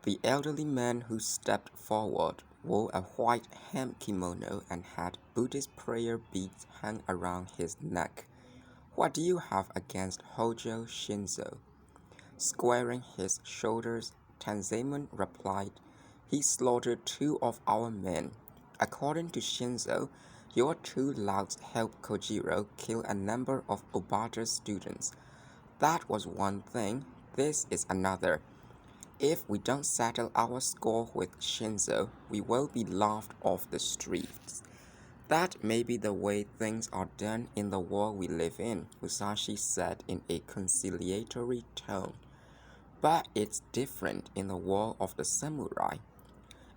The elderly man who stepped forward wore a white hem kimono and had Buddhist prayer beads hung around his neck. What do you have against Hojo Shinzo? Squaring his shoulders, Tanzamon replied, he slaughtered 2 of our men. According to Shinzo, your 2 louds helped Kojiro kill a number of Obata's students. That was one thing, this is another. If we don't settle our score with Shinzo, we will be laughed off the streets. That may be the way things are done in the world we live in, Musashi said in a conciliatory tone. But it's different in the world of the samurai.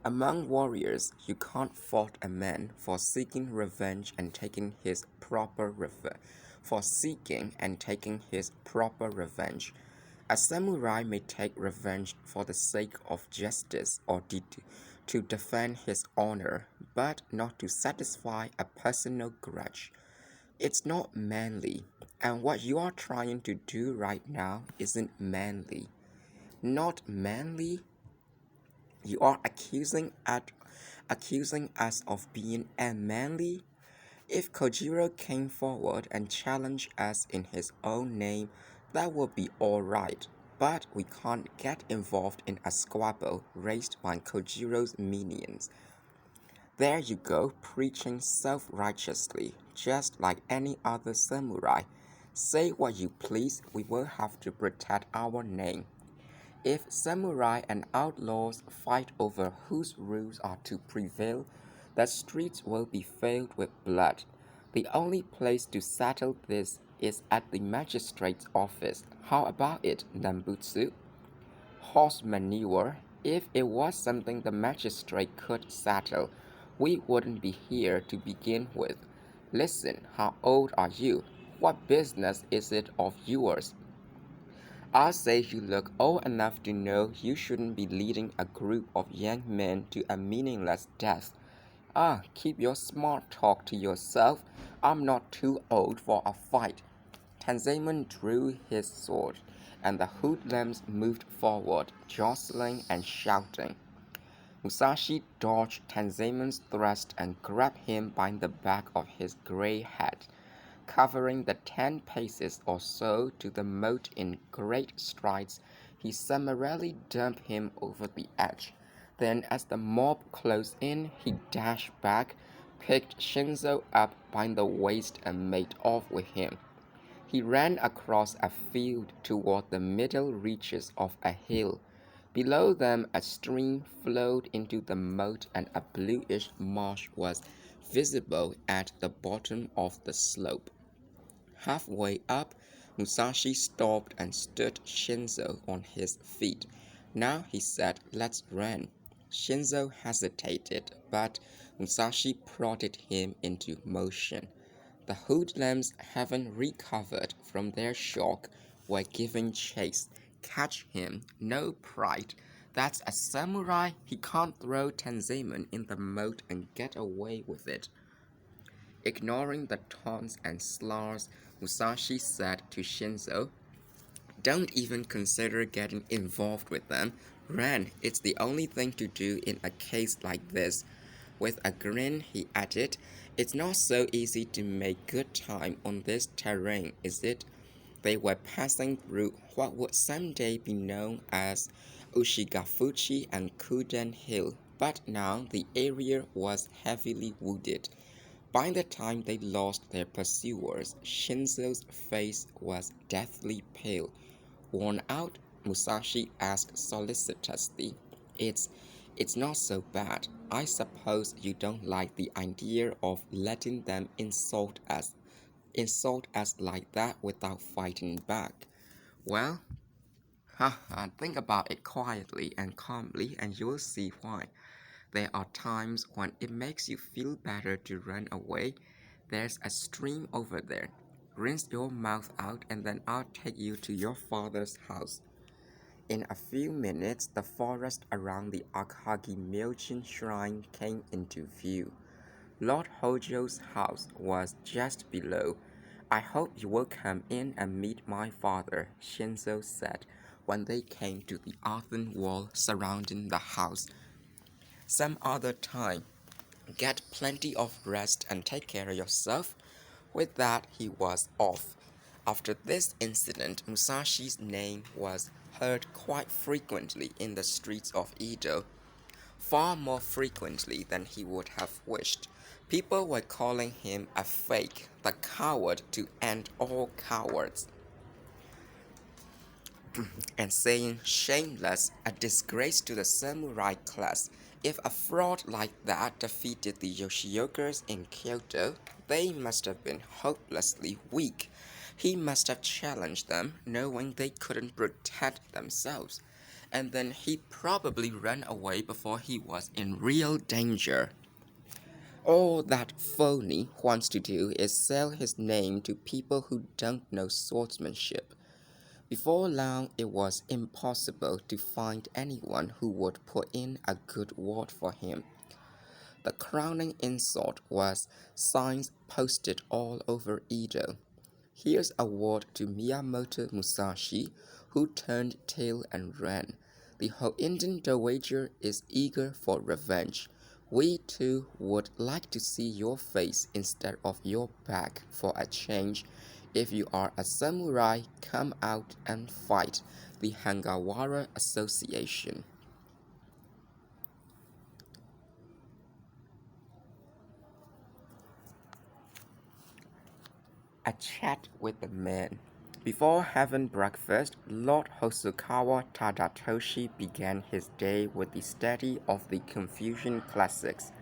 Among warriors, you can't fault a man for seeking revenge and taking his proper revenge. A samurai may take revenge for the sake of justice or to defend his honor, but not to satisfy a personal grudge. It's not manly, and what you are trying to do right now isn't manly. Not manly? You are accusing us of being unmanly? If Kojiro came forward and challenged us in his own name, that would be alright, but we can't get involved in a squabble raised by Kojiro's minions. There you go, preaching self-righteously, just like any other samurai. Say what you please, we will have to protect our name. If samurai and outlaws fight over whose rules are to prevail, the streets will be filled with blood. The only place to settle this is at the magistrate's office. How about it, Nambutsu? Horse manure. If it was something the magistrate could settle, we wouldn't be here to begin with. Listen, how old are you? What business is it of yours? I'll say you look old enough to know you shouldn't be leading a group of young men to a meaningless death. Keep your smart talk to yourself. I'm not too old for a fight. Tanzamon drew his sword, and the hoodlums moved forward, jostling and shouting. Musashi dodged Tanzamon's thrust and grabbed him by the back of his grey head. Covering the 10 paces or so to the moat in great strides, he summarily dumped him over the edge. Then, as the mob closed in, he dashed back, picked Shinzo up by the waist and made off with him. He ran across a field toward the middle reaches of a hill. Below them a stream flowed into the moat and a bluish marsh was visible at the bottom of the slope. Halfway up, Musashi stopped and stood Shinzo on his feet. Now he said, let's run. Shinzo hesitated, but Musashi prodded him into motion. The hoodlums, having recovered from their shock, were giving chase. Catch him, no pride. That's a samurai. He can't throw Tanzamon in the moat and get away with it. Ignoring the taunts and slurs, Musashi said to Shinzo, don't even consider getting involved with them. Run, it's the only thing to do in a case like this. With a grin, he added, it's not so easy to make good time on this terrain, is it? They were passing through what would someday be known as Ushigafuchi and Kuden Hill, but now the area was heavily wooded. By the time they lost their pursuers, Shinzo's face was deathly pale. Worn out, Musashi asked solicitously, It's not so bad. I suppose you don't like the idea of letting them insult us like that without fighting back. Well, think about it quietly and calmly and you'll see why. There are times when it makes you feel better to run away. There's a stream over there. Rinse your mouth out and then I'll take you to your father's house. In a few minutes, the forest around the Akagi Myojin shrine came into view. Lord Hojo's house was just below. I hope you will come in and meet my father, Shinzo said, when they came to the earthen wall surrounding the house. Some other time, get plenty of rest and take care of yourself. With that, he was off. After this incident, Musashi's name was heard quite frequently in the streets of Edo, far more frequently than he would have wished. People were calling him a fake, the coward to end all cowards, and saying shameless, a disgrace to the samurai class. If a fraud like that defeated the Yoshiokas in Kyoto, they must have been hopelessly weak. He must have challenged them, knowing they couldn't protect themselves. And then he probably ran away before he was in real danger. All that phony wants to do is sell his name to people who don't know swordsmanship. Before long, it was impossible to find anyone who would put in a good word for him. The crowning insult was signs posted all over Edo. Here's a word to Miyamoto Musashi, who turned tail and ran. The Hoendan Dowager is eager for revenge. We too would like to see your face instead of your back for a change. If you are a samurai, come out and fight. The Hangawara Association. A chat with the man. Before having breakfast, Lord Hosokawa Tadatoshi began his day with the study of the Confucian classics.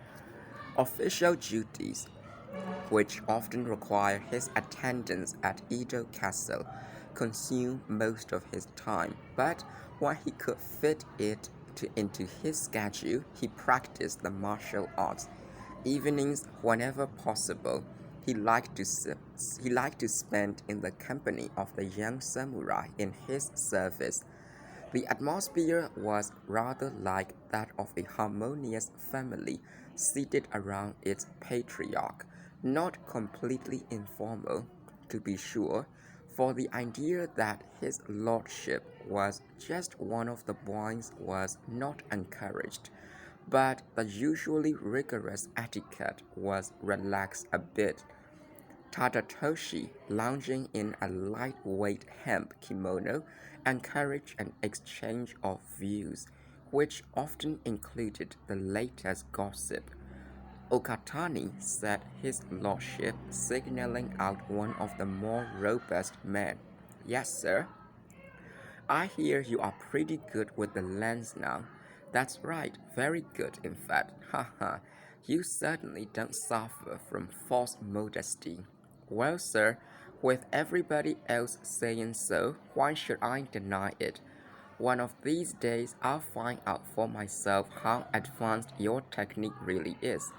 Official duties, which often require his attendance at Edo Castle, consumed most of his time, but when he could fit into his schedule, he practiced the martial arts. Evenings, whenever possible, he liked to spend in the company of the young samurai in his service. The atmosphere was rather like that of a harmonious family seated around its patriarch, not completely informal, to be sure, for the idea that his lordship was just one of the boys was not encouraged, but the usually rigorous etiquette was relaxed a bit. Tadatoshi, lounging in a lightweight hemp kimono, encouraged an exchange of views, which often included the latest gossip. Okatani said his lordship, signaling out one of the more robust men. Yes, sir. I hear you are pretty good with the lens now. That's right, very good, in fact. Haha, you certainly don't suffer from false modesty. Well, sir, with everybody else saying so, why should I deny it? One of these days, I'll find out for myself how advanced your technique really is.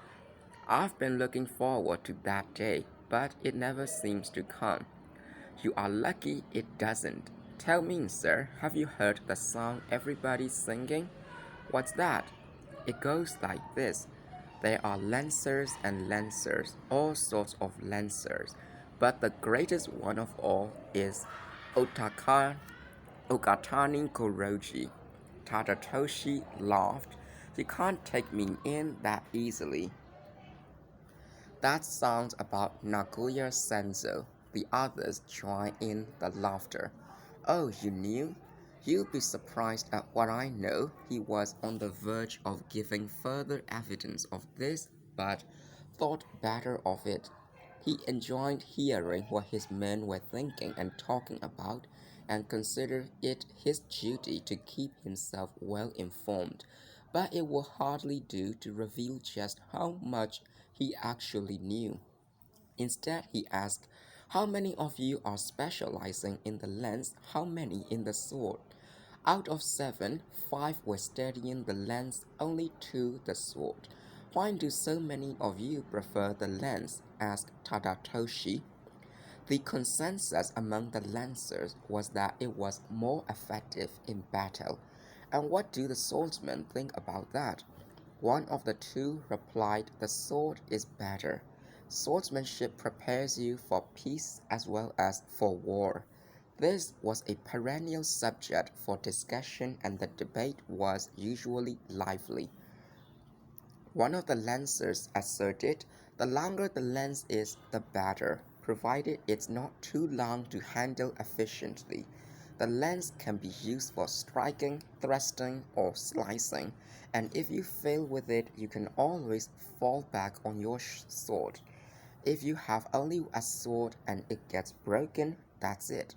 I've been looking forward to that day, but it never seems to come. You are lucky it doesn't. Tell me, sir, have you heard the song everybody's singing? What's that? It goes like this. There are lancers and lancers, all sorts of lancers, but the greatest one of all is Otaka Ogatani Koroji. Tadatoshi laughed. You can't take me in that easily. That sounds about Nagoya Senzo. The others joined in the laughter. Oh, you knew? You'll be surprised at what I know. He was on the verge of giving further evidence of this, but thought better of it. He enjoyed hearing what his men were thinking and talking about, and considered it his duty to keep himself well informed, but it would hardly do to reveal just how much he actually knew. Instead, he asked, how many of you are specializing in the lance? How many in the sword? Out of 7, 5 were studying the lance, only 2 the sword. Why do so many of you prefer the lance? Asked Tadatoshi. The consensus among the lancers was that it was more effective in battle. And what do the swordsmen think about that? One of the 2 replied, the sword is better. Swordsmanship prepares you for peace as well as for war. This was a perennial subject for discussion and the debate was usually lively. One of the lancers asserted, the longer the lance is, the better, provided it's not too long to handle efficiently. The lance can be used for striking, thrusting, or slicing, and if you fail with it, you can always fall back on your sword. If you have only a sword and it gets broken, that's it.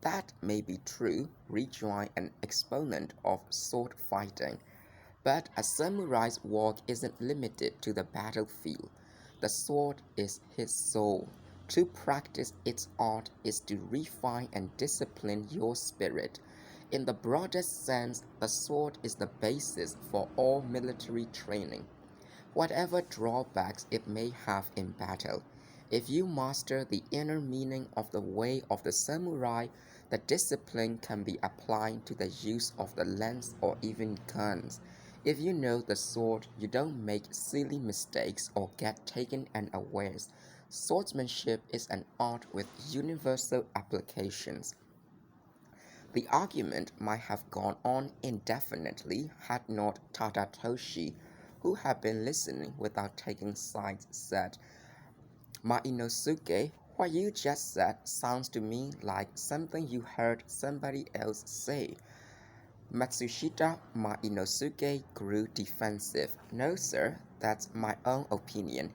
That may be true, rejoined an exponent of sword fighting. But a samurai's walk isn't limited to the battlefield. The sword is his soul. To practice its art is to refine and discipline your spirit. In the broadest sense, the sword is the basis for all military training. Whatever drawbacks it may have in battle, if you master the inner meaning of the way of the samurai, the discipline can be applied to the use of the lance or even guns. If you know the sword, you don't make silly mistakes or get taken unawares. Swordsmanship is an art with universal applications. The argument might have gone on indefinitely had not Tadatoshi, who had been listening without taking sides, said, "Ma Inosuke, what you just said sounds to me like something you heard somebody else say." Matsushita Inosuke grew defensive. "No, sir, that's my own opinion."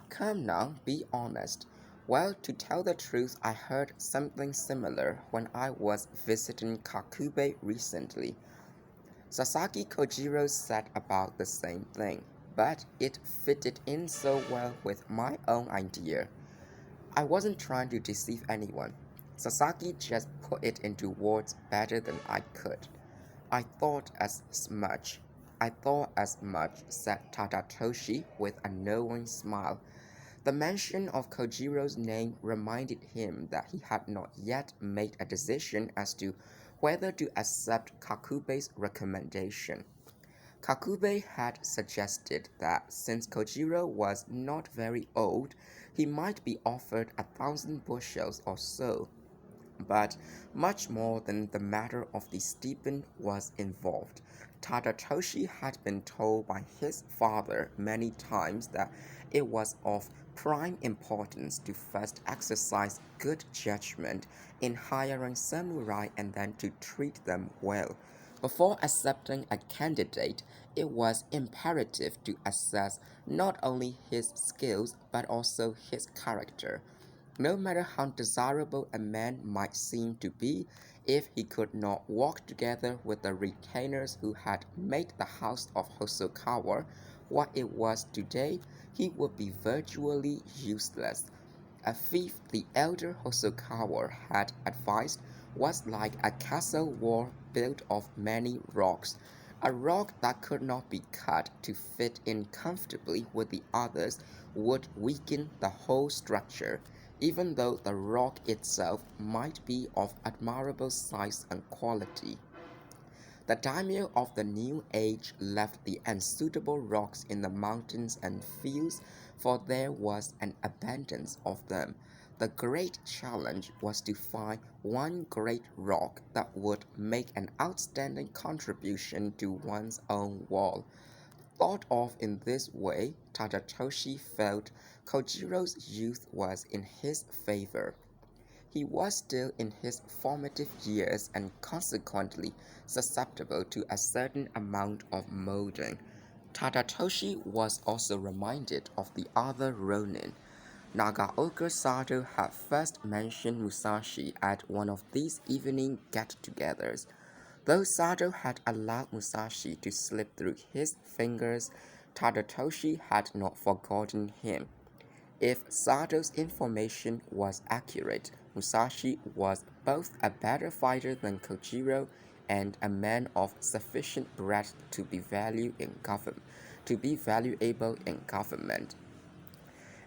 "Come now, be honest." "Well, to tell the truth, I heard something similar when I was visiting Kakube recently. Sasaki Kojiro said about the same thing, but it fitted in so well with my own idea. I wasn't trying to deceive anyone. Sasaki just put it into words better than I could. I thought as much. I thought as much, said Tadatoshi with a knowing smile. The mention of Kojiro's name reminded him that he had not yet made a decision as to whether to accept Kakube's recommendation. Kakube had suggested that since Kojiro was not very old, he might be offered 1,000 bushels or so, but much more than the matter of the stipend was involved. Tadatoshi had been told by his father many times that it was of prime importance to first exercise good judgment in hiring samurai and then to treat them well. Before accepting a candidate, it was imperative to assess not only his skills but also his character. No matter how desirable a man might seem to be, if he could not walk together with the retainers who had made the house of Hosokawa what it was today, he would be virtually useless. A fief, the elder Hosokawa had advised, was like a castle wall built of many rocks. A rock that could not be cut to fit in comfortably with the others would weaken the whole structure, even though the rock itself might be of admirable size and quality. The daimyo of the new age left the unsuitable rocks in the mountains and fields, for there was an abundance of them. The great challenge was to find one great rock that would make an outstanding contribution to one's own wall. Thought of in this way, Tadatoshi felt Kojiro's youth was in his favor. He was still in his formative years and consequently susceptible to a certain amount of molding. Tadatoshi was also reminded of the other Ronin. Nagaoka Sato had first mentioned Musashi at one of these evening get-togethers. Though Sato had allowed Musashi to slip through his fingers, Tadatoshi had not forgotten him. If Sato's information was accurate, Musashi was both a better fighter than Kojiro and a man of sufficient breadth to be valuable in government.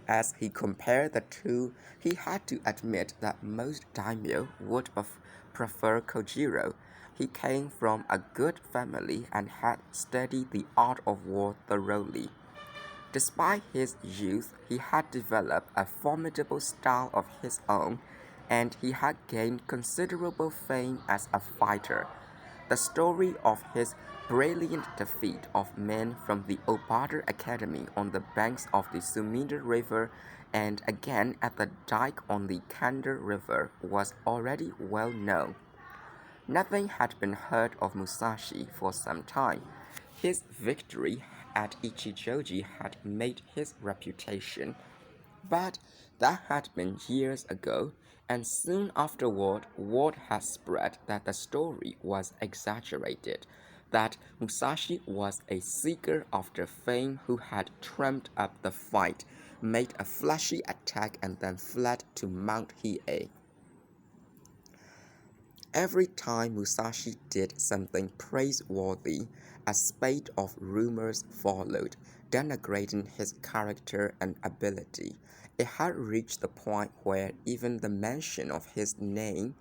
As he compared the two, he had to admit that most daimyo would have preferred Kojiro. He came from a good family and had studied the art of war thoroughly. Despite his youth, he had developed a formidable style of his own, and he had gained considerable fame as a fighter. The story of his brilliant defeat of men from the Obata Academy on the banks of the Sumida River and again at the dike on the Kanda River was already well known. Nothing had been heard of Musashi for some time. His victory at Ichijoji had made his reputation, but that had been years ago, and soon afterward word had spread that the story was exaggerated, that Musashi was a seeker after fame who had trumped up the fight, made a flashy attack, and then fled to Mount Hiei. Every time Musashi did something praiseworthy, a spate of rumors followed, denigrating his character and ability. It had reached the point where even the mention of his name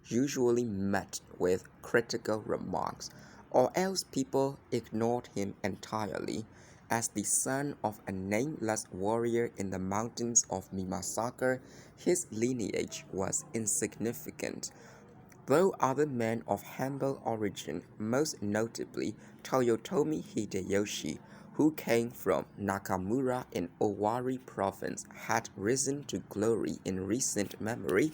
usually met with critical remarks, or else people ignored him entirely. As the son of a nameless warrior in the mountains of Mimasaka, his lineage was insignificant. Though other men of humble origin, most notably Toyotomi Hideyoshi, who came from Nakamura in Owari province, had risen to glory in recent memory,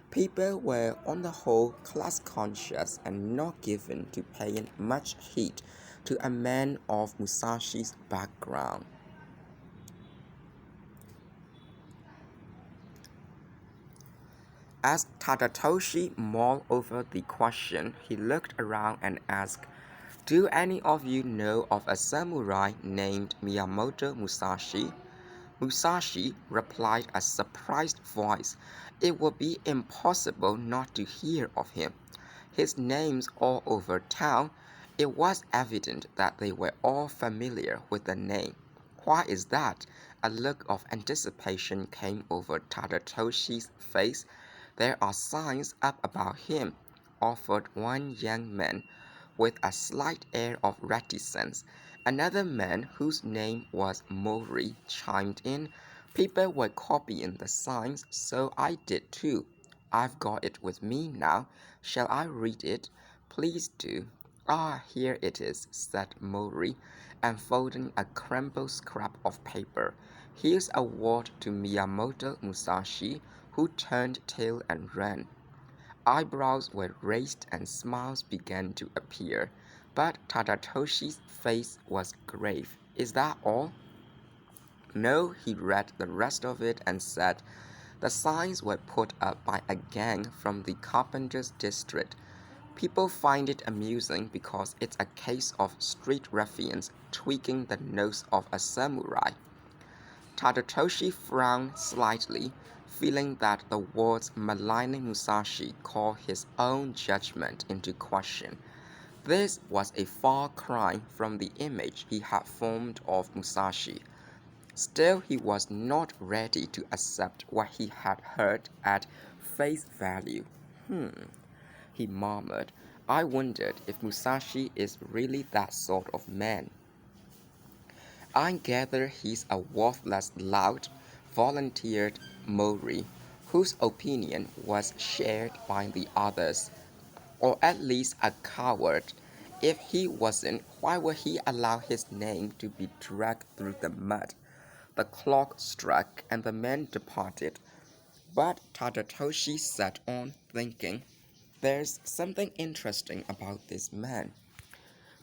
people were on the whole class-conscious and not given to paying much heed to a man of Musashi's background. As Tadatoshi mulled over the question, he looked around and asked, "Do any of you know of a samurai named Miyamoto Musashi?" "Musashi," replied a surprised voice. "It would be impossible not to hear of him. His name's all over town." It was evident that they were all familiar with the name. "Why is that?" A look of anticipation came over Tadatoshi's face. "There are signs up about him," offered one young man, with a slight air of reticence. Another man, whose name was Mori, chimed in. "People were copying the signs, so I did too. I've got it with me now. Shall I read it?" "Please do." "Ah, here it is," said Mori, unfolding a crumpled scrap of paper. "Here's a word to Miyamoto Musashi, who turned tail and ran." Eyebrows were raised and smiles began to appear, but Tadatoshi's face was grave. "Is that all?" "No," he read the rest of it and said, "The signs were put up by a gang from the carpenter's district. People find it amusing because it's a case of street ruffians tweaking the nose of a samurai." Tadatoshi frowned slightly, feeling that the words maligning Musashi called his own judgment into question. This was a far cry from the image he had formed of Musashi. Still, he was not ready to accept what he had heard at face value. He murmured. "I wondered if Musashi is really that sort of man." "I gather he's a worthless lout," volunteered Mori, whose opinion was shared by the others. "Or at least a coward. If he wasn't, why would he allow his name to be dragged through the mud?" The clock struck and the men departed. But Tadatoshi sat on, thinking, "There's something interesting about this man."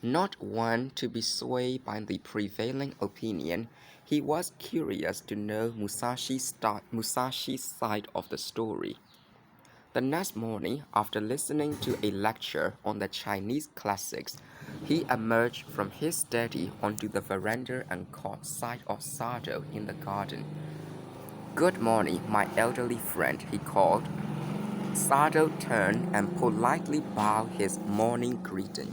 Not one to be swayed by the prevailing opinion, he was curious to know Musashi's side of the story. The next morning, after listening to a lecture on the Chinese classics, he emerged from his study onto the veranda and caught sight of Sado in the garden. "Good morning, my elderly friend," he called. Sado turned and politely bowed his morning greeting.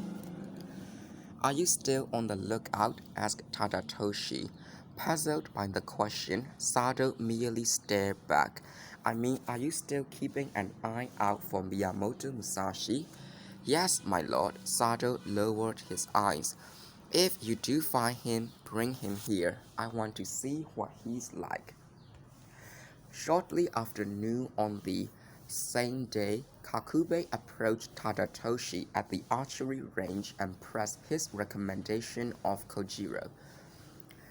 "Are you still on the lookout?" asked Tadatoshi. Puzzled by the question, Sado merely stared back. "I mean, are you still keeping an eye out for Miyamoto Musashi?" "Yes, my lord." Sado lowered his eyes. "If you do find him, bring him here. I want to see what he's like." Shortly after noon on the same day, Kakube approached Tadatoshi at the archery range and pressed his recommendation of Kojiro.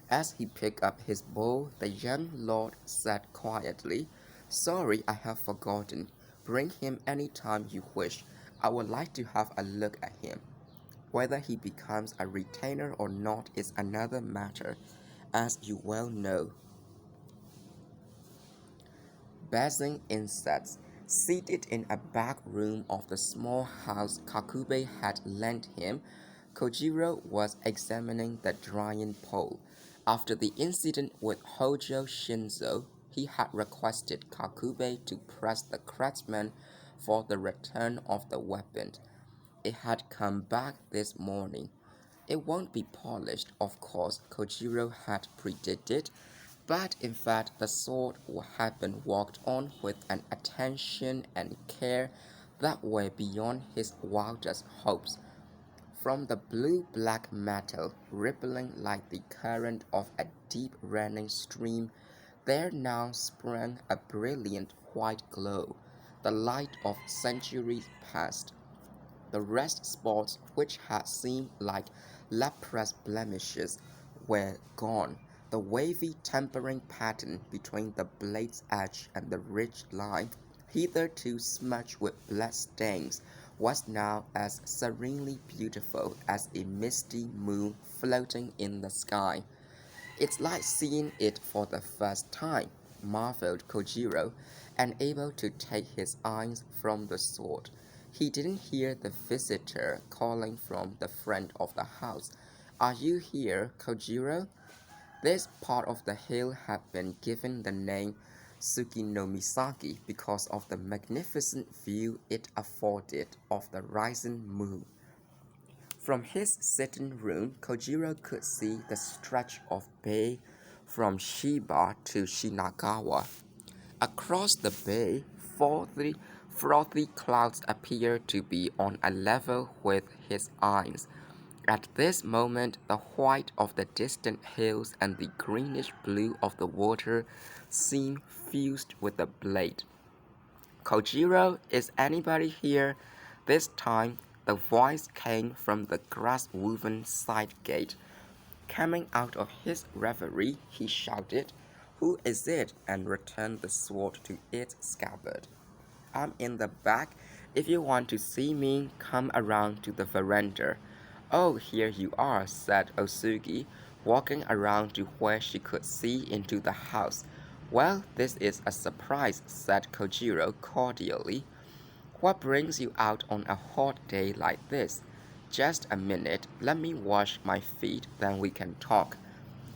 As he picked up his bow, the young lord said quietly, "Sorry, I have forgotten. Bring him any time you wish. I would like to have a look at him. Whether he becomes a retainer or not is another matter, as you well know." Buzzing insects. Seated in a back room of the small house Kakube had lent him, Kojiro was examining the drying pole. After the incident with Hojo Shinzo, he had requested Kakube to press the craftsman for the return of the weapon. It had come back this morning. It won't be polished, of course, Kojiro had predicted, but in fact the sword had been worked on with an attention and care that were beyond his wildest hopes. From the blue-black metal, rippling like the current of a deep-running stream, there now sprang a brilliant white glow, the light of centuries past. The rust spots, which had seemed like leprous blemishes, were gone. The wavy tempering pattern between the blade's edge and the ridge line, hitherto smudged with blood stains, was now as serenely beautiful as a misty moon floating in the sky. "It's like seeing it for the first time," marveled Kojiro, unable to take his eyes from the sword. He didn't hear the visitor calling from the front of the house. "Are you here, Kojiro?" This part of the hill had been given the name Tsukinomisashi because of the magnificent view it afforded of the rising moon. From his sitting room, Kojiro could see the stretch of bay from Shiba to Shinagawa. Across the bay, frothy clouds appeared to be on a level with his eyes. At this moment, the white of the distant hills and the greenish blue of the water seemed fused with the blade. "Kojiro, is anybody here?" This time, the voice came from the grass-woven side gate. Coming out of his reverie, he shouted, "Who is it?" and returned the sword to its scabbard. "I'm in the back. If you want to see me, come around to the veranda." "Oh, here you are," said Osugi, walking around to where she could see into the house. "Well, this is a surprise," said Kojiro cordially. "What brings you out on a hot day like this?" "Just a minute, let me wash my feet, then we can talk.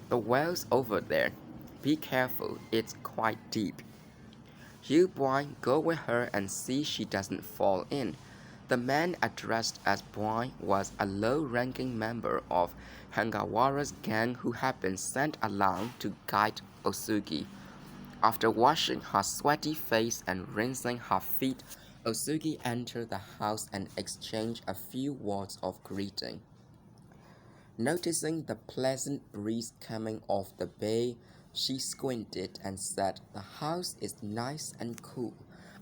The well's over there. Be careful, it's quite deep. You boy, go with her and see she doesn't fall in." The man addressed as boy was a low-ranking member of Hangawara's gang who had been sent along to guide Osugi. After washing her sweaty face and rinsing her feet, Osugi entered the house and exchanged a few words of greeting. Noticing the pleasant breeze coming off the bay, she squinted and said, "The house is nice and cool.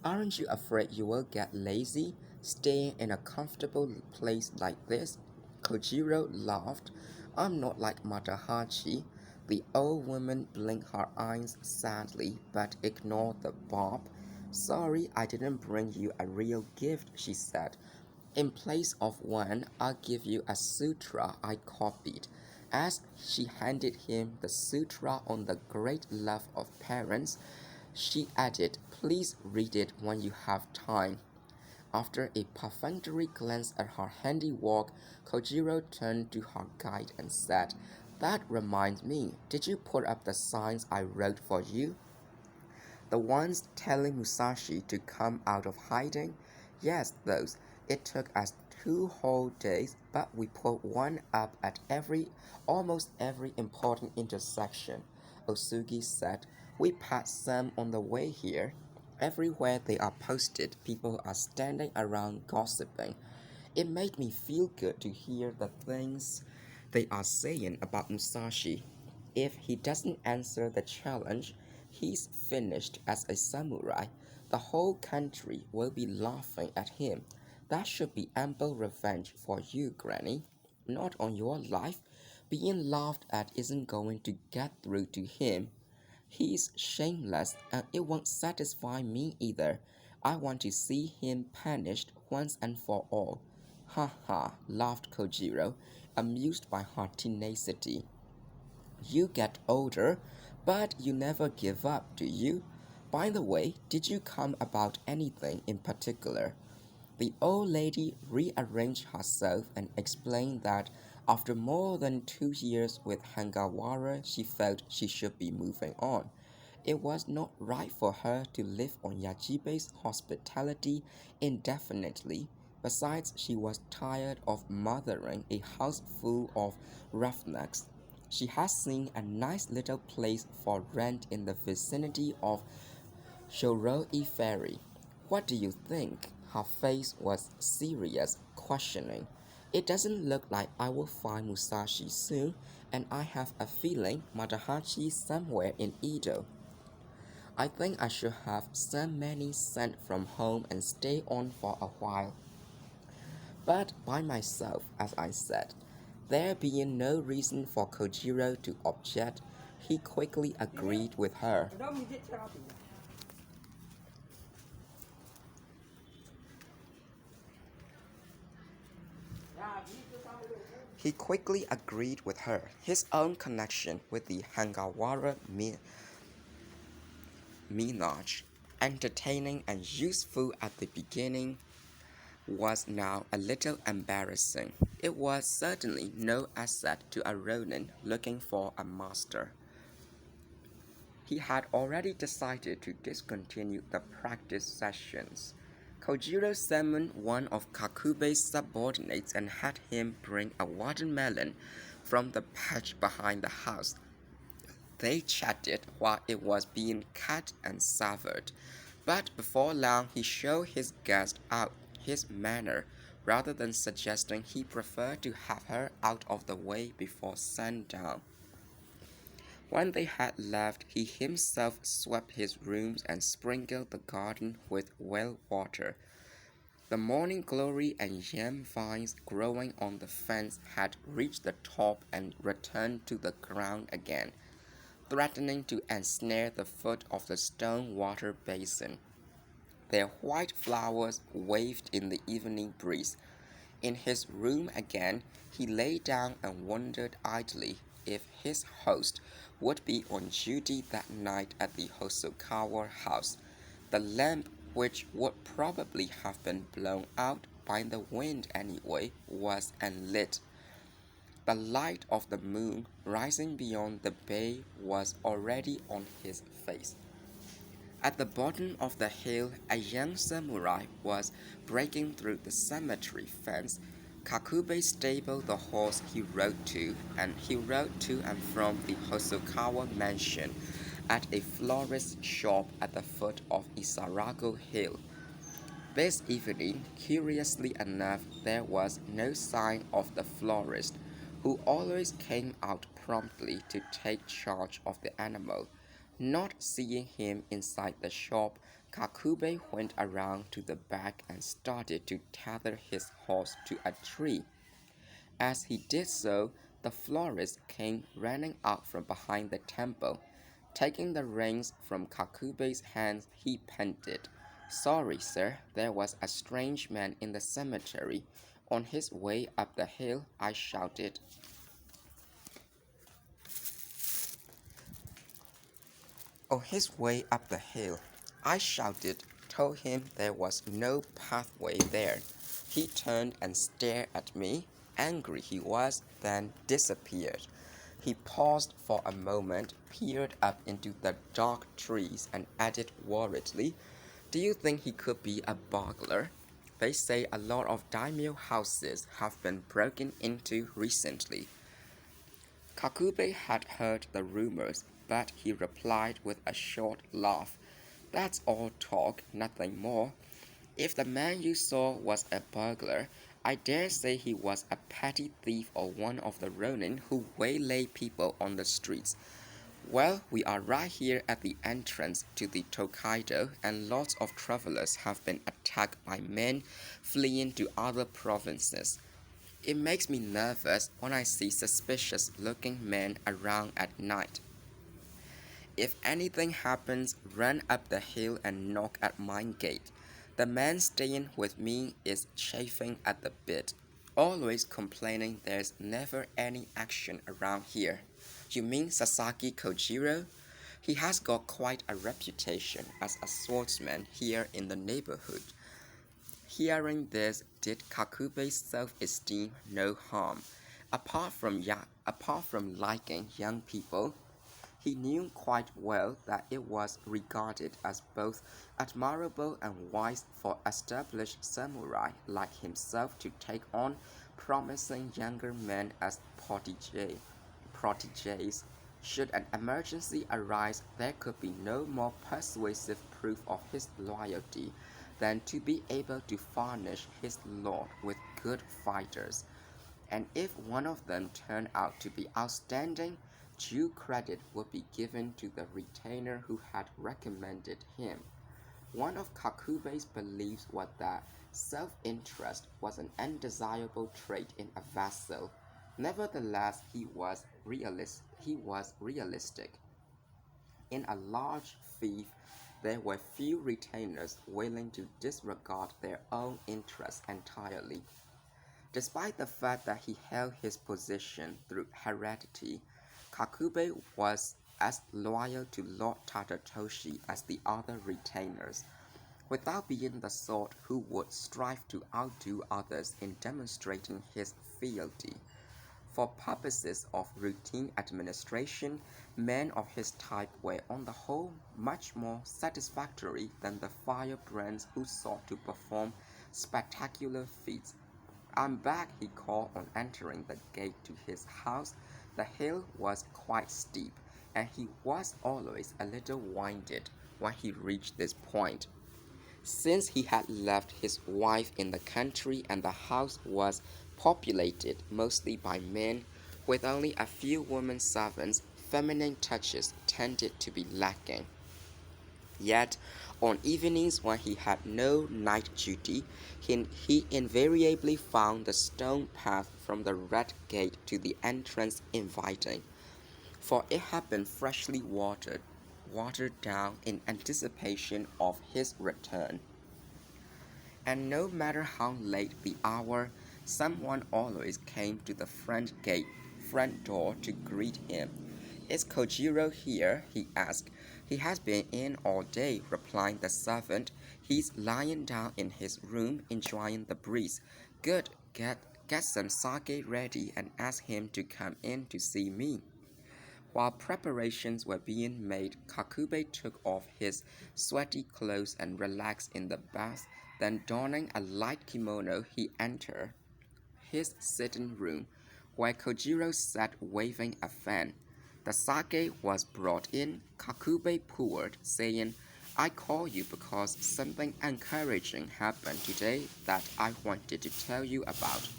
Aren't you afraid you will get lazy, staying in a comfortable place like this?" Kojiro laughed. "I'm not like Matahachi." The old woman blinked her eyes sadly, but ignored the bob. "Sorry I didn't bring you a real gift," she said. "In place of one, I'll give you a sutra I copied." As she handed him the sutra on the great love of parents, she added, "Please read it when you have time." After a perfunctory glance at her handiwork, Kojiro turned to her guide and said, "That reminds me, did you put up the signs I wrote for you? The ones telling Musashi to come out of hiding?" "Yes, those. It took us 2 whole days, but we put one up at almost every important intersection," Osugi said. "We passed some on the way here. Everywhere they are posted, people are standing around gossiping. It made me feel good to hear the things they are saying about Musashi. If he doesn't answer the challenge, he's finished as a samurai, the whole country will be laughing at him. That should be ample revenge for you, Granny. Not on your life. Being laughed at isn't going to get through to him. He's shameless, and it won't satisfy me either. I want to see him punished once and for all. Ha ha, laughed Kojiro, amused by her tenacity. You get older, but you never give up, do you? By the way, did you come about anything in particular? The old lady rearranged herself and explained that after more than 2 years with Hangawara, she felt she should be moving on. It was not right for her to live on Yajibe's hospitality indefinitely. Besides, she was tired of mothering a house full of roughnecks. She has seen a nice little place for rent in the vicinity of Shoroi Ferry. What do you think? Her face was serious, questioning. It doesn't look like I will find Musashi soon, and I have a feeling Matahachi's somewhere in Edo. I think I should have some money sent from home and stay on for a while. But by myself, as I said. There being no reason for Kojiro to object, he quickly agreed with her. He quickly agreed with her. His own connection with the Hangawara Minaj, entertaining and useful at the beginning, was now a little embarrassing. It was certainly no asset to a Ronin looking for a master. He had already decided to discontinue the practice sessions. Kojiro summoned one of Kakube's subordinates and had him bring a watermelon from the patch behind the house. They chatted while it was being cut and savored, but before long he showed his guest out his manner rather than suggesting he preferred to have her out of the way before sundown. When they had left, he himself swept his rooms and sprinkled the garden with well water. The morning glory and yam vines growing on the fence had reached the top and returned to the ground again, threatening to ensnare the foot of the stone water basin. Their white flowers waved in the evening breeze. In his room again, he lay down and wondered idly if his host would be on duty that night at the Hosokawa house. The lamp, which would probably have been blown out by the wind anyway, was unlit. The light of the moon rising beyond the bay was already on his face. At the bottom of the hill, a young samurai was breaking through the cemetery fence. Kakube stabled the horse he rode to, and he rode to and from the Hosokawa mansion at a florist's shop at the foot of Isarago Hill. This evening, curiously enough, there was no sign of the florist, who always came out promptly to take charge of the animal. Not seeing him inside the shop, Kakube went around to the back and started to tether his horse to a tree. As he did so, the florist came running out from behind the temple. Taking the reins from Kakube's hands, he panted, "Sorry, sir, there was a strange man in the cemetery. On his way up the hill," I shouted. On his way up the hill, I shouted, told him there was no pathway there. He turned and stared at me. Angry he was, then disappeared. He paused for a moment, peered up into the dark trees, and added worriedly, "Do you think he could be a burglar? They say a lot of daimyo houses have been broken into recently." Kakube had heard the rumors, but he replied with a short laugh, "That's all talk, nothing more. If the man you saw was a burglar, I dare say he was a petty thief or one of the ronin who waylay people on the streets. Well, we are right here at the entrance to the Tokaido, and lots of travelers have been attacked by men fleeing to other provinces. It makes me nervous when I see suspicious looking men around at night. If anything happens, run up the hill and knock at my gate. The man staying with me is chafing at the bit, always complaining there's never any action around here. You mean Sasaki Kojiro? He has got quite a reputation as a swordsman here in the neighborhood. Hearing this did Kakube's self-esteem no harm. Apart from liking young people, he knew quite well that it was regarded as both admirable and wise for established samurai like himself to take on promising younger men as proteges. Should an emergency arise, there could be no more persuasive proof of his loyalty than to be able to furnish his lord with good fighters. And if one of them turned out to be outstanding, due credit would be given to the retainer who had recommended him. One of Kakube's beliefs was that self-interest was an undesirable trait in a vassal. Nevertheless, he was realistic. In a large fief, there were few retainers willing to disregard their own interests entirely. Despite the fact that he held his position through heredity, Kakube was as loyal to Lord Tadatoshi as the other retainers, without being the sort who would strive to outdo others in demonstrating his fealty. For purposes of routine administration, men of his type were on the whole much more satisfactory than the firebrands who sought to perform spectacular feats. "I'm back," he called on entering the gate to his house. The hill was quite steep, and he was always a little winded when he reached this point. Since he had left his wife in the country and the house was populated mostly by men, with only a few women servants, feminine touches tended to be lacking. Yet, on evenings when he had no night duty, he invariably found the stone path from the red gate to the entrance inviting, for it had been freshly watered down in anticipation of his return. And no matter how late the hour, someone always came to the front door to greet him. "Is Kojiro here?" he asked. "He has been in all day," replied the servant. "He's lying down in his room enjoying the breeze." "Good, get some sake ready and ask him to come in to see me." While preparations were being made, Kakube took off his sweaty clothes and relaxed in the bath. Then, donning a light kimono, he entered his sitting room, where Kojiro sat waving a fan. The sake was brought in. Kakube poured, saying, "I call you because something encouraging happened today that I wanted to tell you about."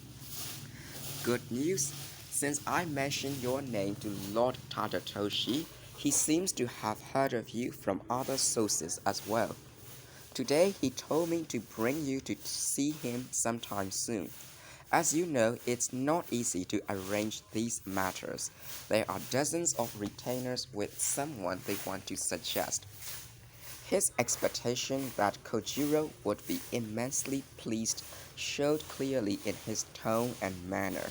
"Good news. Since I mentioned your name to Lord Tadatoshi, he seems to have heard of you from other sources as well. Today he told me to bring you to see him sometime soon. As you know, it's not easy to arrange these matters. There are dozens of retainers with someone they want to suggest." His expectation that Kojiro would be immensely pleased showed clearly in his tone and manner.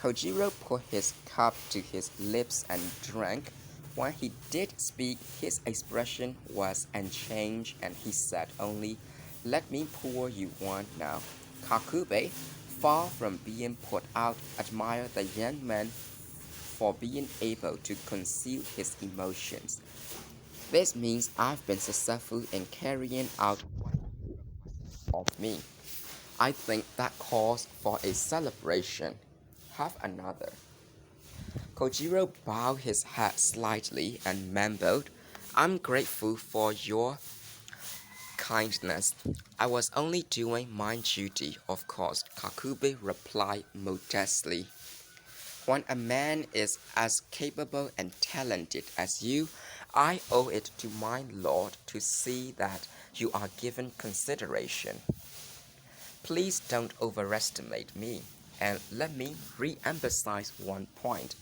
Kojiro put his cup to his lips and drank. When he did speak, his expression was unchanged, and he said only, "Let me pour you one now." Kakube, far from being put out, admired the young man for being able to conceal his emotions. "This means I've been successful in carrying out what of me. I think that calls for a celebration. Have another." Kojiro bowed his head slightly and mumbled, "I'm grateful for your kindness. I was only doing my duty, of course," Kakube replied modestly. When a man is as capable and talented as you, I owe it to my Lord to see that you are given consideration. Please don't overestimate me, and let me re-emphasize one point.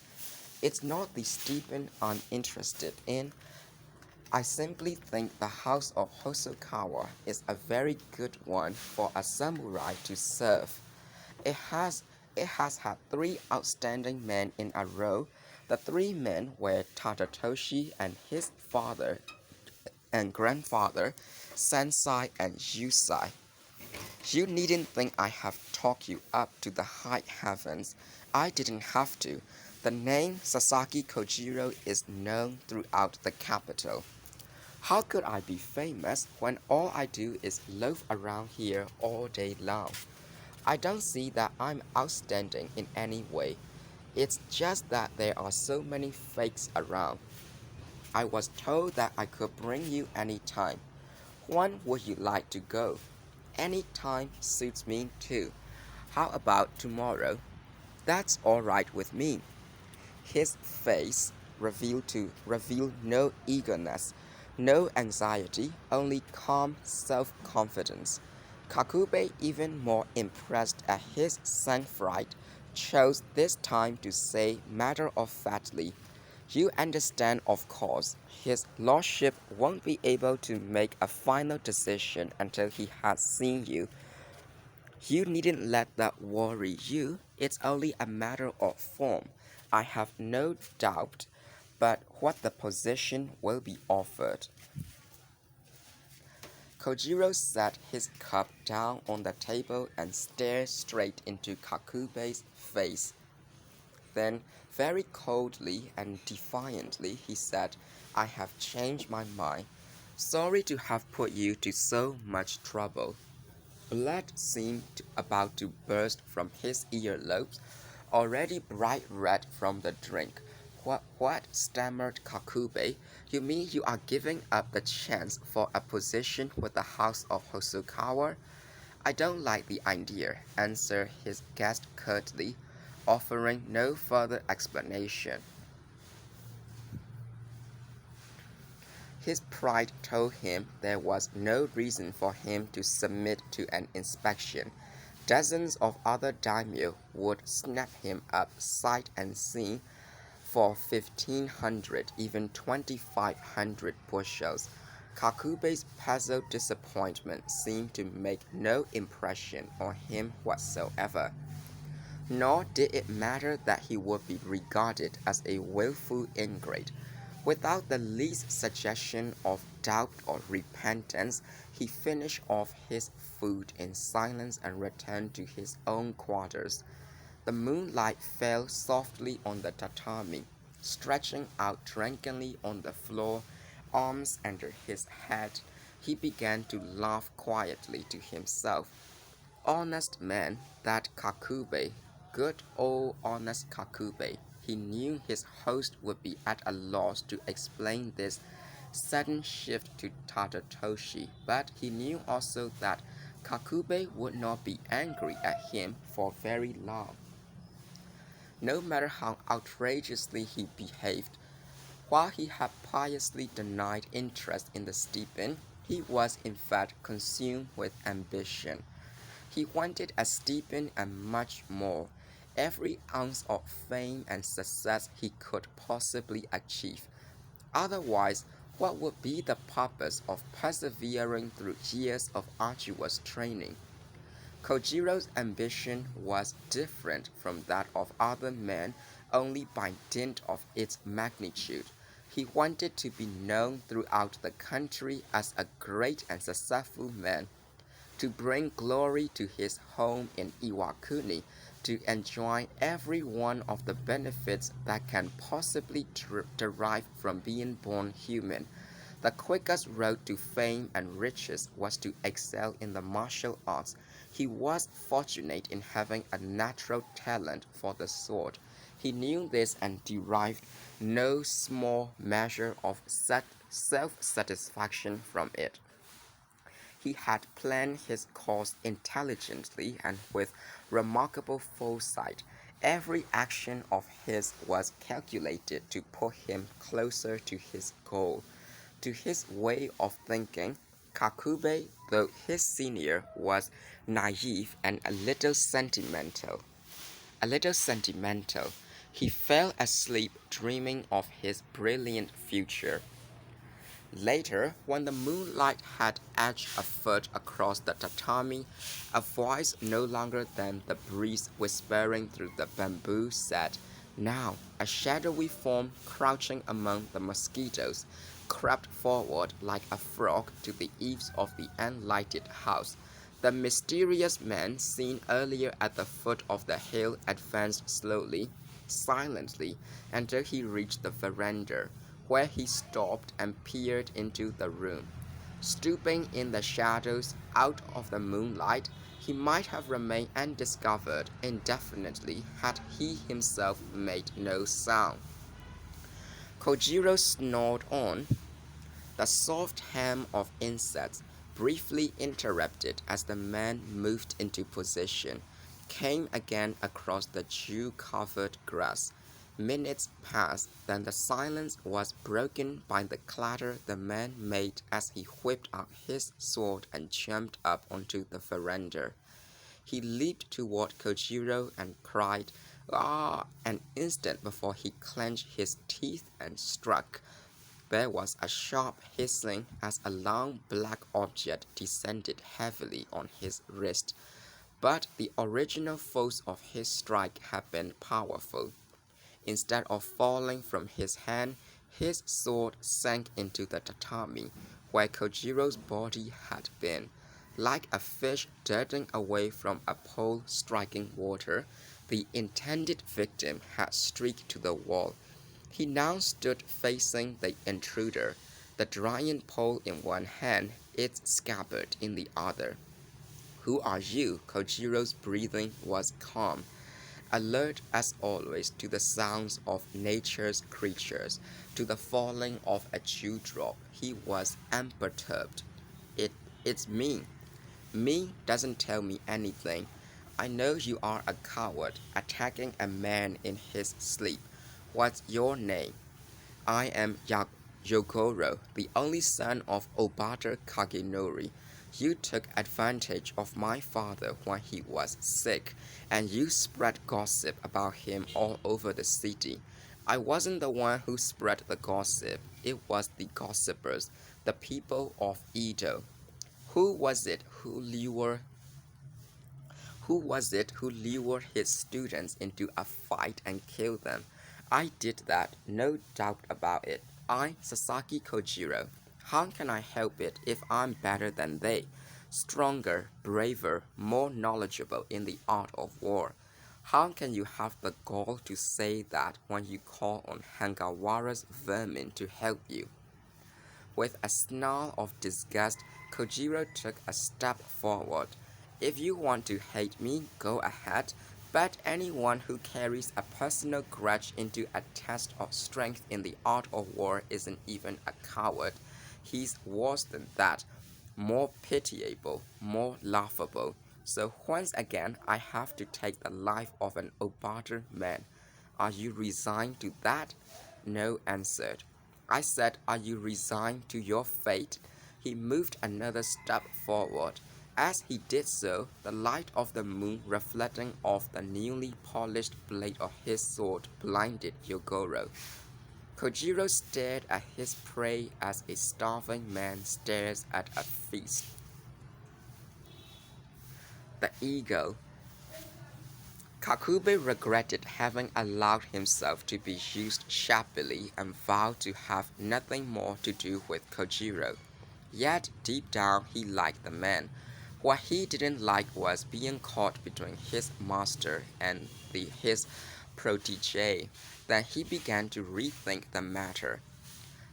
It's not the stipend I'm interested in. I simply think the house of Hosokawa is a very good one for a samurai to serve. It has it has had three outstanding men in a row. The three men were Tadatoshi and his father and grandfather, Sensei and Yusai. You needn't think I have talked you up to the high heavens. I didn't have to. The name Sasaki Kojiro is known throughout the capital. How could I be famous when all I do is loaf around here all day long? I don't see that I'm outstanding in any way. It's just that there are so many fakes around. I was told that I could bring you any time. When would you like to go? Any time suits me too. How about tomorrow? That's all right with me. His face revealed no eagerness, no anxiety, only calm self-confidence. Kakube, even more impressed at his sang-froid, chose this time to say matter-of-factly, "You understand, of course, his lordship won't be able to make a final decision until he has seen you. You needn't let that worry you. It's only a matter of form. I have no doubt but what the position will be offered." Kojiro set his cup down on the table and stared straight into Kakube's face. Then, very coldly and defiantly, he said, "I have changed my mind. Sorry to have put you to so much trouble." Blood seemed about to burst from his earlobes, already bright red from the drink. What? Stammered Kakube. "You mean you are giving up the chance for a position with the house of Hosokawa?" "I don't like the idea," answered his guest curtly, offering no further explanation. His pride told him there was no reason for him to submit to an inspection. Dozens of other daimyo would snap him up sight unseen for 1,500, even 2,500 bushels. Kakube's puzzled disappointment seemed to make no impression on him whatsoever. Nor did it matter that he would be regarded as a willful ingrate. Without the least suggestion of doubt or repentance, he finished off his food in silence and returned to his own quarters. The moonlight fell softly on the tatami, stretching out drunkenly on the floor, arms under his head. He began to laugh quietly to himself. Honest man, that Kakube. Good old honest Kakube. He knew his host would be at a loss to explain this sudden shift to Tadatoshi, but he knew also that Kakube would not be angry at him for very long. No matter how outrageously he behaved, while he had piously denied interest in the stipend, he was in fact consumed with ambition. He wanted a stipend and much more, every ounce of fame and success he could possibly achieve. Otherwise, what would be the purpose of persevering through years of arduous training? Kojiro's ambition was different from that of other men only by dint of its magnitude. He wanted to be known throughout the country as a great and successful man, to bring glory to his home in Iwakuni, to enjoy every one of the benefits that can possibly derive from being born human. The quickest road to fame and riches was to excel in the martial arts. He was fortunate in having a natural talent for the sword. He knew this and derived no small measure of self-satisfaction from it. He had planned his course intelligently and with remarkable foresight. Every action of his was calculated to put him closer to his goal. To his way of thinking, Kakube, though his senior, was naive and a little sentimental. He fell asleep dreaming of his brilliant future. Later, when the moonlight had edged a foot across the tatami, a voice no longer than the breeze whispering through the bamboo said, "Now," a shadowy form crouching among the mosquitoes crept forward like a frog to the eaves of the unlighted house. The mysterious man seen earlier at the foot of the hill advanced slowly, silently, until he reached the veranda, where he stopped and peered into the room. Stooping in the shadows out of the moonlight, he might have remained undiscovered indefinitely had he himself made no sound. Kojiro snored on, the soft hum of insects, briefly interrupted as the man moved into position, came again across the dew-covered grass. Minutes passed, then the silence was broken by the clatter the man made as he whipped out his sword and jumped up onto the veranda. He leaped toward Kojiro and cried, "Ah!" an instant before he clenched his teeth and struck. There was a sharp hissing as a long black object descended heavily on his wrist, but the original force of his strike had been powerful. Instead of falling from his hand, his sword sank into the tatami, where Kojiro's body had been. Like a fish darting away from a pole striking water, the intended victim had streaked to the wall. He now stood facing the intruder, the drying pole in one hand, its scabbard in the other. "Who are you?" Kojiro's breathing was calm, alert as always to the sounds of nature's creatures, to the falling of a dewdrop. He was unperturbed. It's me. Me doesn't tell me anything. I know you are a coward, attacking a man in his sleep. What's your name?" "I am Yogoro, the only son of Obata Kagenori. You took advantage of my father when he was sick, and you spread gossip about him all over the city. I wasn't the one who spread the gossip. It was the gossipers, the people of Edo. Who was it who lured his students into a fight and killed them? I did that, no doubt about it. I, Sasaki Kojiro. How can I help it if I'm better than they? Stronger, braver, more knowledgeable in the art of war. How can you have the gall to say that when you call on Hangawara's vermin to help you?" With a snarl of disgust, Kojiro took a step forward. "If you want to hate me, go ahead, but anyone who carries a personal grudge into a test of strength in the art of war isn't even a coward. He's worse than that, more pitiable, more laughable. So once again, I have to take the life of an Obata man. Are you resigned to that?" No answered. I said, "Are you resigned to your fate?" He moved another step forward. As he did so, the light of the moon reflecting off the newly polished blade of his sword blinded Yogoro. Kojiro stared at his prey as a starving man stares at a feast. The ego. Kakube regretted having allowed himself to be used shabbily and vowed to have nothing more to do with Kojiro. Yet deep down he liked the man. What he didn't like was being caught between his master and his protege. Then he began to rethink the matter.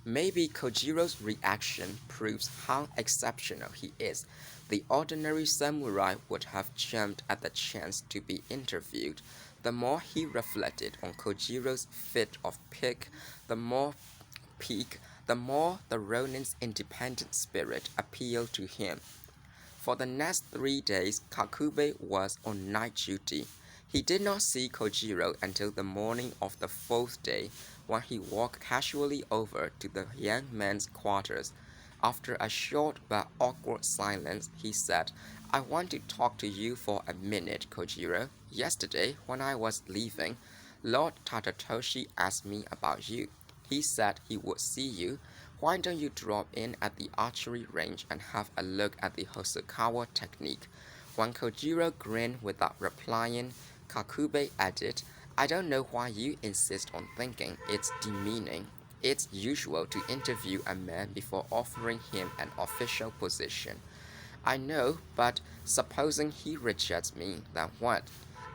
Maybe Kojiro's reaction proves how exceptional he is. The ordinary samurai would have jumped at the chance to be interviewed. The more he reflected on Kojiro's fit of pique, the more the Ronin's independent spirit appealed to him. For the next 3 days, Kakube was on night duty. He did not see Kojiro until the morning of the fourth day, when he walked casually over to the young man's quarters. After a short but awkward silence, he said, "I want to talk to you for a minute, Kojiro. Yesterday, when I was leaving, Lord Tatatoshi asked me about you. He said he would see you. Why don't you drop in at the archery range and have a look at the Hosokawa technique?" When Kojiro grinned without replying, Kakube added, "I don't know why you insist on thinking it's demeaning. It's usual to interview a man before offering him an official position." "I know, but supposing he rejects me, then what?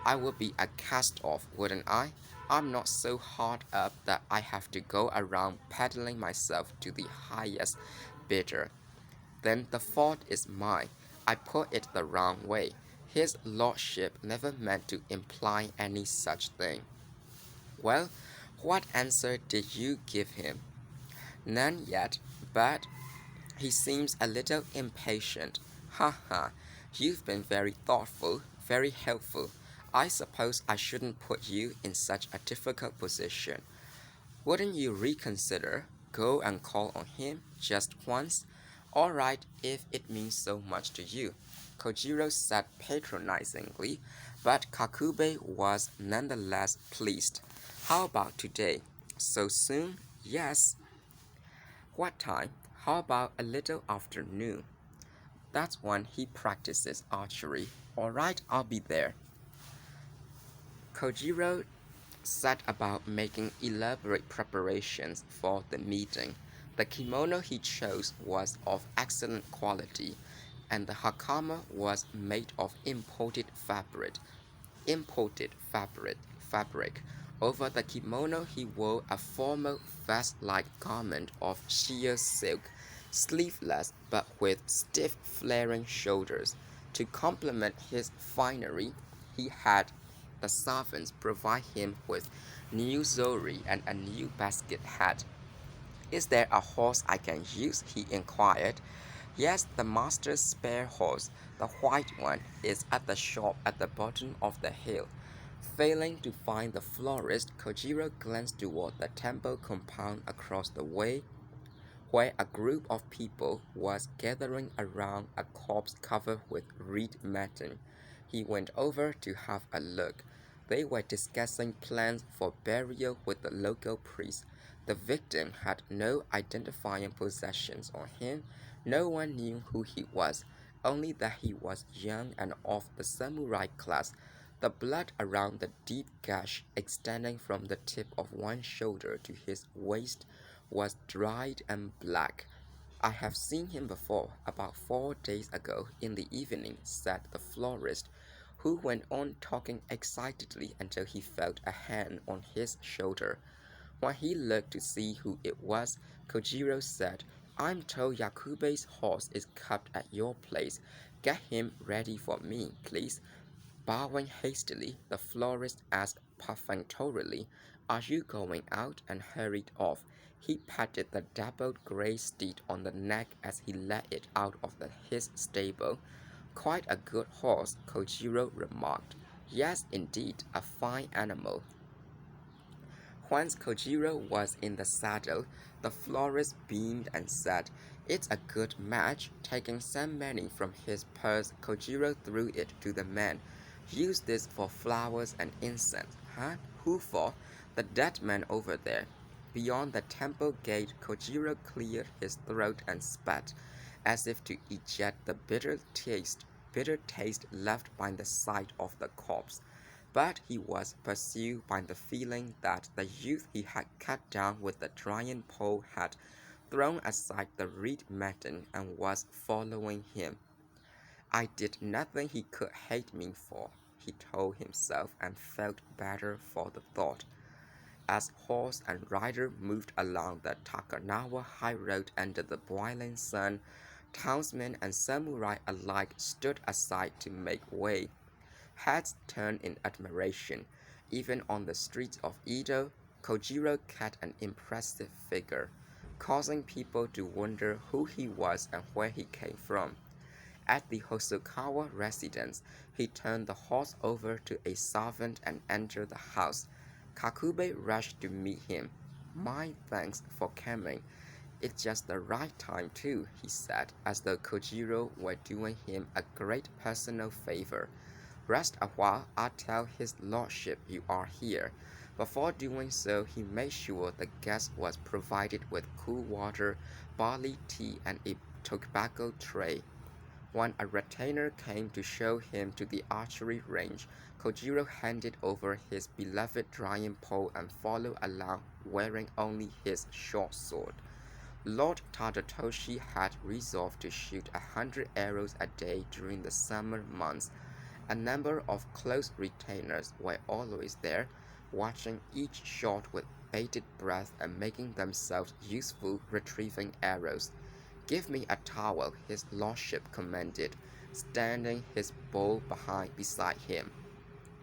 I would be a cast-off, wouldn't I? I'm not so hard up that I have to go around peddling myself to the highest bidder. Then the fault is mine. I put it the wrong way. His lordship never meant to imply any such thing." "Well, what answer did you give him?" "None yet, but he seems a little impatient." "Ha ha, you've been very thoughtful, very helpful. I suppose I shouldn't put you in such a difficult position. Wouldn't you reconsider? Go and call on him just once?" "All right, if it means so much to you," Kojiro said patronizingly, but Kakube was nonetheless pleased. "How about today?" "So soon?" "Yes." "What time?" "How about a little after noon?" "That's when he practices archery." "All right, I'll be there." Kojiro set about making elaborate preparations for the meeting. The kimono he chose was of excellent quality, and the hakama was made of imported fabric. Over the kimono he wore a formal vest-like garment of sheer silk, sleeveless but with stiff flaring shoulders. To complement his finery, he had the servants provide him with new zori and a new basket hat. "Is there a horse I can use?" he inquired. "Yes, the master's spare horse, the white one, is at the shop at the bottom of the hill." Failing to find the florist, Kojiro glanced toward the temple compound across the way, where a group of people was gathering around a corpse covered with reed matting. He went over to have a look. They were discussing plans for burial with the local priest. The victim had no identifying possessions on him. No one knew who he was, only that he was young and of the samurai class. The blood around the deep gash extending from the tip of one shoulder to his waist was dried and black. "I have seen him before, about 4 days ago in the evening," said the florist, who went on talking excitedly until he felt a hand on his shoulder. When he looked to see who it was, Kojiro said, "I'm told Yakube's horse is kept at your place. Get him ready for me, please." Bowing hastily, the florist asked perfunctorily, "Are you going out?" and hurried off. He patted the dappled gray steed on the neck as he led it out of his stable. "Quite a good horse," Kojiro remarked. "Yes, indeed, a fine animal." Once Kojiro was in the saddle, the florist beamed and said, "It's a good match." Taking some money from his purse, Kojiro threw it to the man. "Use this for flowers and incense." "Huh? Who for?" "The dead man over there." Beyond the temple gate, Kojiro cleared his throat and spat, as if to eject the bitter taste left by the sight of the corpse. But he was pursued by the feeling that the youth he had cut down with the drying pole had thrown aside the reed matting and was following him. "I did nothing he could hate me for," he told himself, and felt better for the thought. As horse and rider moved along the Takanawa high road under the broiling sun, townsmen and samurai alike stood aside to make way. Heads turned in admiration. Even on the streets of Edo, Kojiro cut an impressive figure, causing people to wonder who he was and where he came from. At the Hosokawa residence, he turned the horse over to a servant and entered the house. Kakube rushed to meet him. My thanks for coming. It's just the right time too, he said, as though Kojiro were doing him a great personal favor. Rest a while, I'll tell his lordship you are here. Before doing so, he made sure the guest was provided with cool water, barley tea, and a tobacco tray. When a retainer came to show him to the archery range, Kojiro handed over his beloved drying pole and followed along wearing only his short sword. Lord Tadatoshi had resolved to shoot 100 arrows a day during the summer months. A number of close retainers were always there, watching each shot with bated breath and making themselves useful retrieving arrows. Give me a towel, his lordship commanded, standing his bow beside him.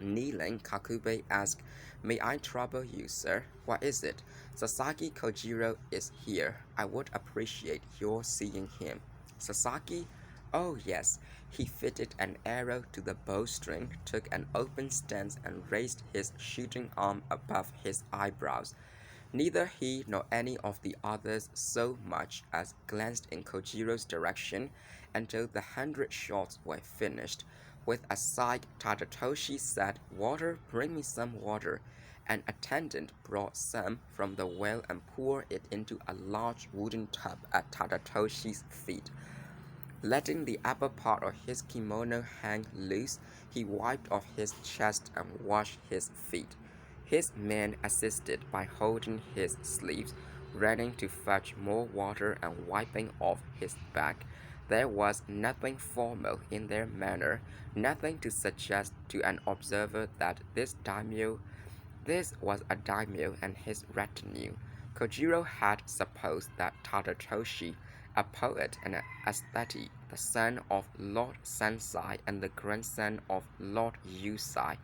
Kneeling, Kakube asked, May I trouble you, sir? What is it? Sasaki Kojiro is here. I would appreciate your seeing him. Sasaki? Oh, yes. He fitted an arrow to the bowstring, took an open stance, and raised his shooting arm above his eyebrows. Neither he nor any of the others so much as glanced in Kojiro's direction until the 100 shots were finished. With a sigh, Tadatoshi said, Water, bring me some water. An attendant brought some from the well and poured it into a large wooden tub at Tadatoshi's feet. Letting the upper part of his kimono hang loose, he wiped off his chest and washed his feet. His men assisted by holding his sleeves, running to fetch more water and wiping off his back. There was nothing formal in their manner, nothing to suggest to an observer that this was a daimyo and his retinue. Kojiro had supposed that Tadatoshi, a poet and an aesthete, the son of Lord Sansai and the grandson of Lord Yusai,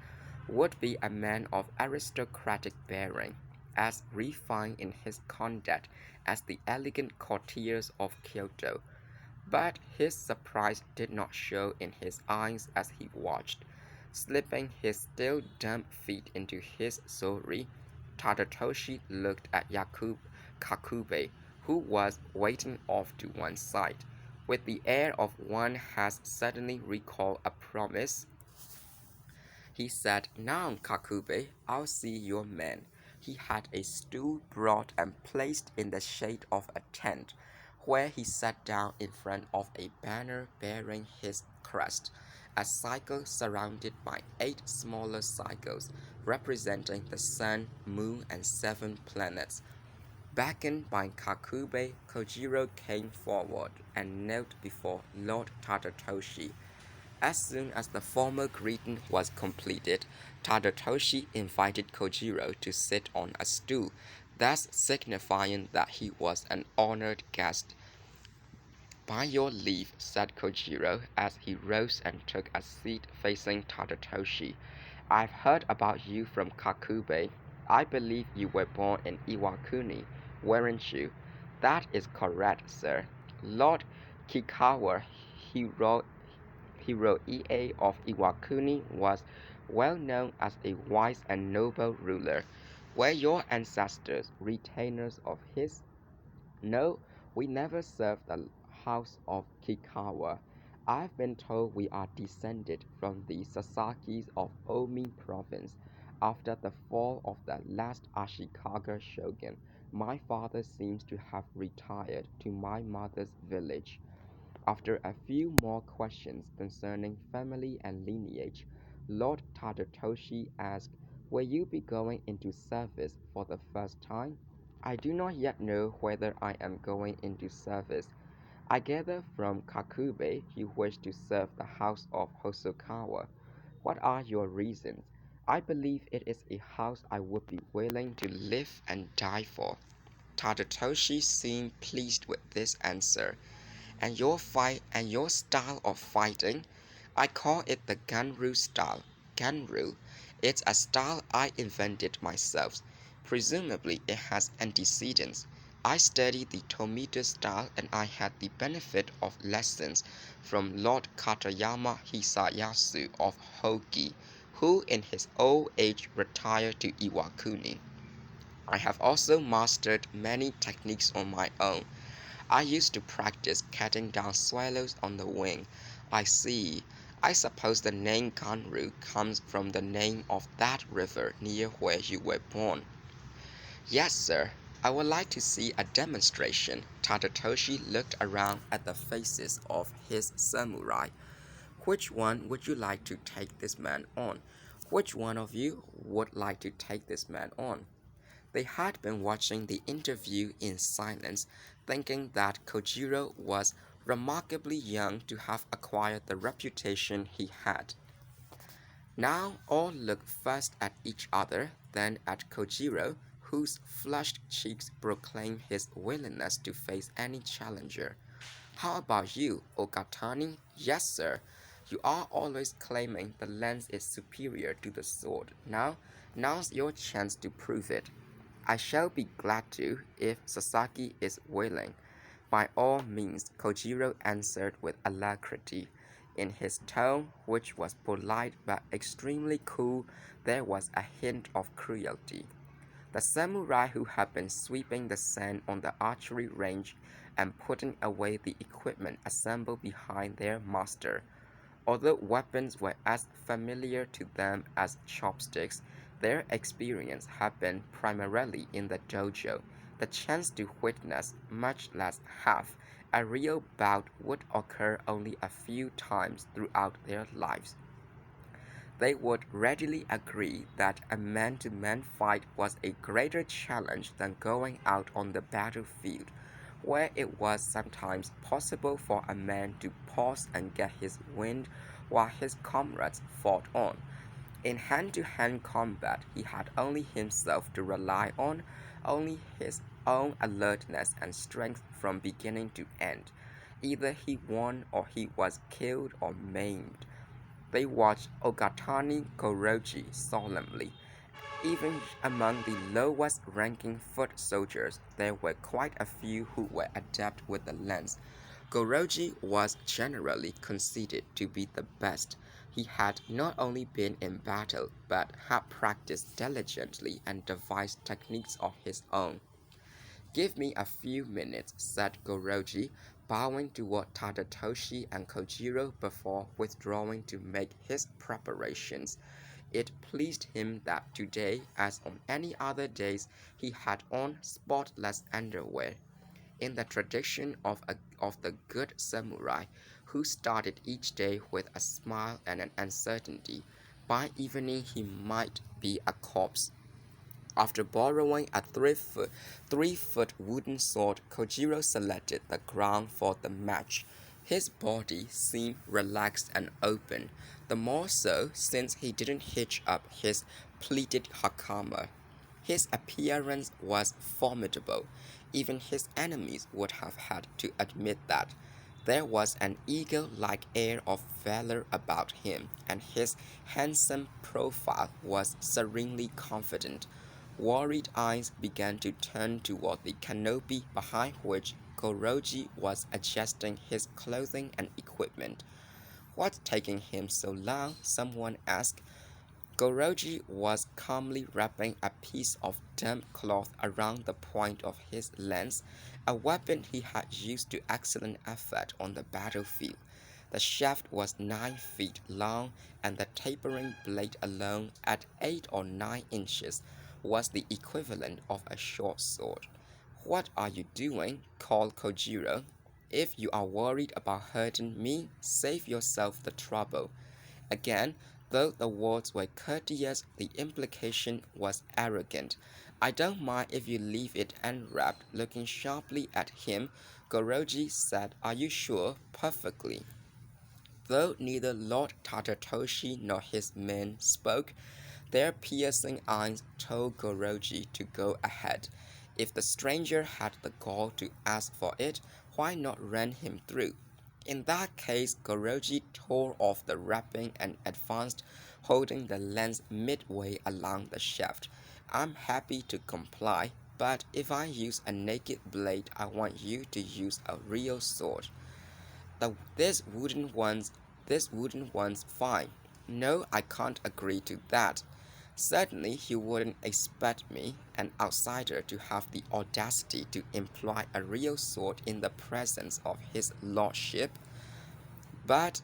would be a man of aristocratic bearing, as refined in his conduct as the elegant courtiers of Kyoto. But his surprise did not show in his eyes as he watched. Slipping his still damp feet into his sori, Tadatoshi looked at Kakube, who was waiting off to one side. With the air of one has suddenly recalled a promise, he said, Now, Kakube, I'll see your man. He had a stool brought and placed in the shade of a tent, where he sat down in front of a banner bearing his crest, a cycle surrounded by 8 smaller cycles, representing the sun, moon, and 7 planets. Beckoned by Kakube, Kojiro came forward and knelt before Lord Tadatoshi. As soon as the formal greeting was completed, Tadatoshi invited Kojiro to sit on a stool, thus signifying that he was an honored guest. By your leave, said Kojiro as he rose and took a seat facing Tadatoshi. I've heard about you from Kakube. I believe you were born in Iwakuni, weren't you? That is correct, sir. Lord Kikawa Hiroie of Iwakuni was well known as a wise and noble ruler. Were your ancestors retainers of his? No, we never served the house of Kikawa. I've been told we are descended from the Sasakis of Omi province. After the fall of the last Ashikaga shogun, my father seems to have retired to my mother's village. After a few more questions concerning family and lineage, Lord Tadatoshi asked, Will you be going into service for the first time? I do not yet know whether I am going into service. I gather from Kakube you wish to serve the house of Hosokawa. What are your reasons? I believe it is a house I would be willing to live and die for. Tadatoshi seemed pleased with this answer. And your style of fighting? I call it the Gunru style. Gunru. It's a style I invented myself. Presumably it has antecedents. I studied the Tomita style and I had the benefit of lessons from Lord Katayama Hisayasu of Hoki, who in his old age retired to Iwakuni. I have also mastered many techniques on my own. I used to practice cutting down swallows on the wing. I see. I suppose the name Ganru comes from the name of that river near where you were born. Yes, sir. I would like to see a demonstration. Tadatoshi looked around at the faces of his samurai. Which one would you like to take this man on? Which one of you would like to take this man on? They had been watching the interview in silence, thinking that Kojiro was remarkably young to have acquired the reputation he had. Now all looked first at each other, then at Kojiro, whose flushed cheeks proclaimed his willingness to face any challenger. How about you, Okatani? Yes, sir. You are always claiming the lens is superior to the sword. Now's your chance to prove it. I shall be glad to, if Sasaki is willing. By all means, Kojiro answered with alacrity. In his tone, which was polite but extremely cool, there was a hint of cruelty. The samurai who had been sweeping the sand on the archery range and putting away the equipment assembled behind their master. Although weapons were as familiar to them as chopsticks, their experience had been primarily in the dojo. The chance to witness, much less have, a real bout would occur only a few times throughout their lives. They would readily agree that a man-to-man fight was a greater challenge than going out on the battlefield, where it was sometimes possible for a man to pause and get his wind while his comrades fought on. In hand-to-hand combat, he had only himself to rely on, only his own alertness and strength from beginning to end. Either he won or he was killed or maimed. They watched Ogatani Goroji solemnly. Even among the lowest ranking foot soldiers, there were quite a few who were adept with the lance. Goroji was generally conceded to be the best. He had not only been in battle, but had practiced diligently and devised techniques of his own. Give me a few minutes, said Goroji, bowing toward Tadatoshi and Kojiro before withdrawing to make his preparations. It pleased him that today, as on any other days, he had on spotless underwear, in the tradition of the good samurai, who started each day with a smile and an uncertainty. By evening he might be a corpse. After borrowing a 3-foot wooden sword, Kojiro selected the ground for the match. His body seemed relaxed and open, the more so since he didn't hitch up his pleated hakama. His appearance was formidable. Even his enemies would have had to admit that. There was an eagle-like air of valor about him, and his handsome profile was serenely confident. Worried eyes began to turn toward the canopy behind which Goroji was adjusting his clothing and equipment. "What's taking him so long?" someone asked. Goroji was calmly wrapping a piece of damp cloth around the point of his lance, a weapon he had used to excellent effect on the battlefield. The shaft was 9 feet long, and the tapering blade alone, at 8 or 9 inches, was the equivalent of a short sword. "What are you doing?" called Kojiro. "If you are worried about hurting me, save yourself the trouble." Again, though the words were courteous, the implication was arrogant. "I don't mind if you leave it unwrapped." Looking sharply at him, Goroji said, "Are you sure?" "Perfectly." Though neither Lord Tadatoshi nor his men spoke, their piercing eyes told Goroji to go ahead. If the stranger had the gall to ask for it, why not run him through? In that case, Goroji tore off the wrapping and advanced, holding the lance midway along the shaft. "I'm happy to comply." But if I use a naked blade, I want you to use a real sword. This wooden one's fine. No, I can't agree to that. Certainly he wouldn't expect me, an outsider, to have the audacity to imply a real sword in the presence of his lordship. But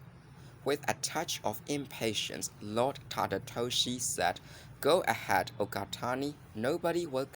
with a touch of impatience, Lord Tadatoshi said, "Go ahead, Okatani. Nobody will